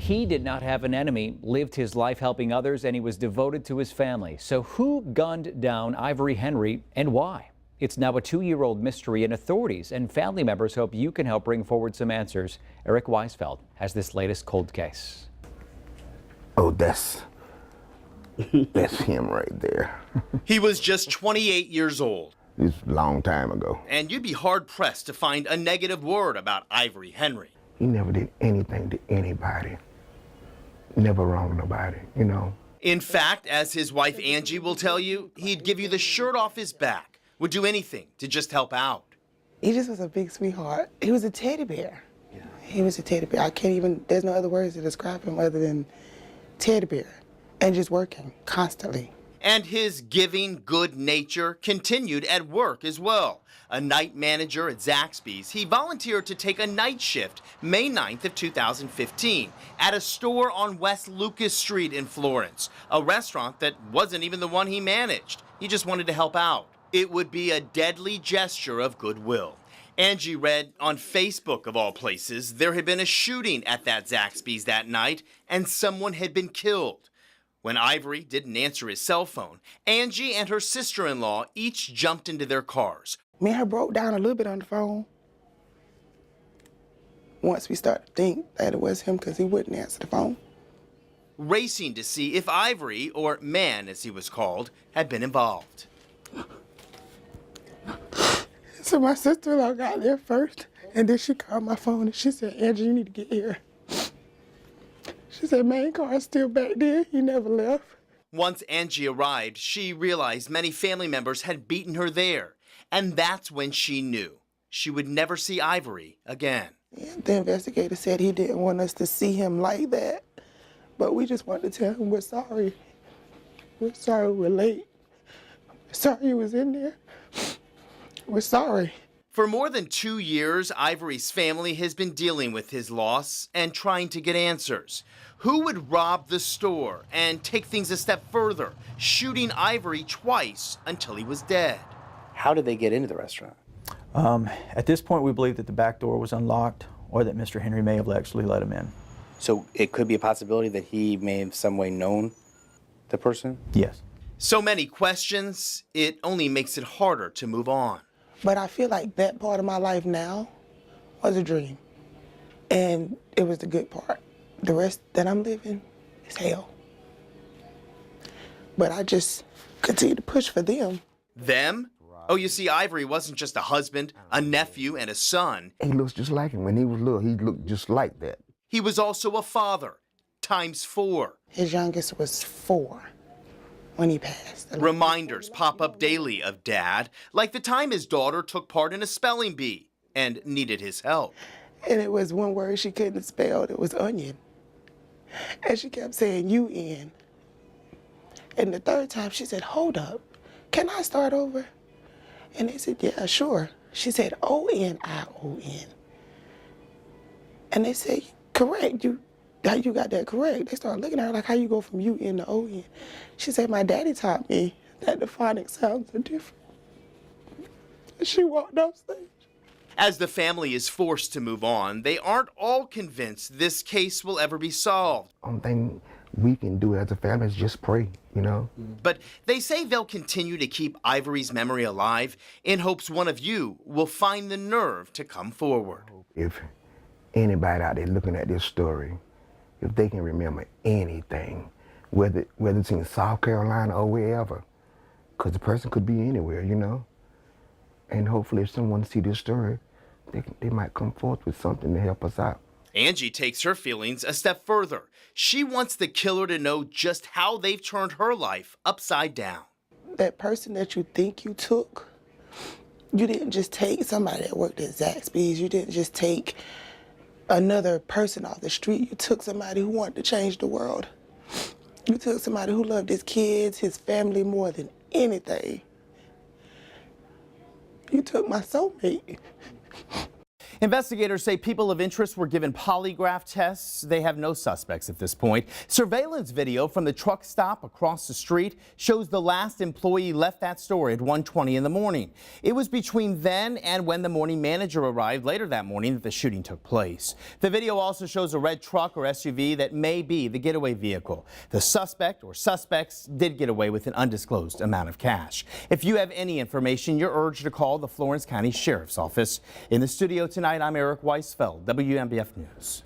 he did not have an enemy, lived his life helping others, and he was devoted to his family. So who gunned down Ivory Henry and why? It's now a 2-year-old mystery, and authorities and family members hope you can help bring forward some answers. Eric Weisfeld has this latest cold case. Oh, that's him right there. He was just 28 years old. It's a long time ago. And you'd be hard-pressed to find a negative word about Ivory Henry. He never did anything to anybody. Never wronged nobody, you know. In fact, as his wife Angie will tell you, he'd give you the shirt off his back, would do anything to just help out. He just was a big sweetheart. He was a teddy bear. Yeah. He was a teddy bear. I can't even, there's no other words to describe him other than teddy bear. And just working constantly. And his giving good nature continued at work as well. A night manager at Zaxby's, he volunteered to take a night shift May 9th of 2015 at a store on West Lucas Street in Florence, a restaurant that wasn't even the one he managed. He just wanted to help out. It would be a deadly gesture of goodwill. Angie read on Facebook, of all places, there had been a shooting at that Zaxby's that night and someone had been killed. When Ivory didn't answer his cell phone, Angie and her sister-in-law each jumped into their cars. Me and her broke down a little bit on the phone. Once we started to think that it was him because he wouldn't answer the phone. Racing to see if Ivory, or Man as he was called, had been involved. So my sister-in-law got there first, and then she called my phone and she said, Angie, you need to get here. She said, main car's still back there. He never left. Once Angie arrived, she realized many family members had beaten her there. And that's when she knew she would never see Ivory again. And the investigator said he didn't want us to see him like that. But we just wanted to tell him we're sorry. We're sorry we're late. We're sorry he was in there. We're sorry. For more than 2 years, Ivory's family has been dealing with his loss and trying to get answers. Who would rob the store and take things a step further, shooting Ivory twice until he was dead? How did they get into the restaurant? At this point, we believe that the back door was unlocked or that Mr. Henry may have actually let him in. So it could be a possibility that he may have some way known the person? Yes. So many questions, it only makes it harder to move on. But I feel like that part of my life now was a dream. And it was the good part. The rest that I'm living is hell. But I just continue to push for them. Them? Oh, you see, Ivory wasn't just a husband, a nephew, and a son. He looks just like him. When he was little, he looked just like that. He was also a father, ×4. His youngest was 4 when he passed. Reminders pop up daily of Dad, like the time his daughter took part in a spelling bee and needed his help. And it was one word she couldn't spell. It was onion. And she kept saying UN. And the third time she said, hold up, can I start over? And they said, yeah, sure. She said, ONION. And they said, correct, you got that correct. They started looking at her like, how you go from UN to ON? She said, my daddy taught me that the phonics sounds are different. And she walked off stage. As the family is forced to move on, they aren't all convinced this case will ever be solved. Only thing we can do as a family is just pray, you know? But they say they'll continue to keep Ivory's memory alive in hopes one of you will find the nerve to come forward. If anybody out there looking at this story, if they can remember anything, whether it's in South Carolina or wherever, because the person could be anywhere, you know? And hopefully if someone see this story, they might come forth with something to help us out. Angie takes her feelings a step further. She wants the killer to know just how they've turned her life upside down. That person that you think you took, you didn't just take somebody that worked at Zaxby's. You didn't just take another person off the street. You took somebody who wanted to change the world. You took somebody who loved his kids, his family more than anything. You took my soulmate. Investigators say people of interest were given polygraph tests. They have no suspects at this point. Surveillance video from the truck stop across the street shows the last employee left that store at 1:20 in the morning. It was between then and when the morning manager arrived later that morning that the shooting took place. The video also shows a red truck or SUV that may be the getaway vehicle. The suspect or suspects did get away with an undisclosed amount of cash. If you have any information, you're urged to call the Florence County Sheriff's Office. In the studio tonight, I'm Eric Weisfeld, WMBF News.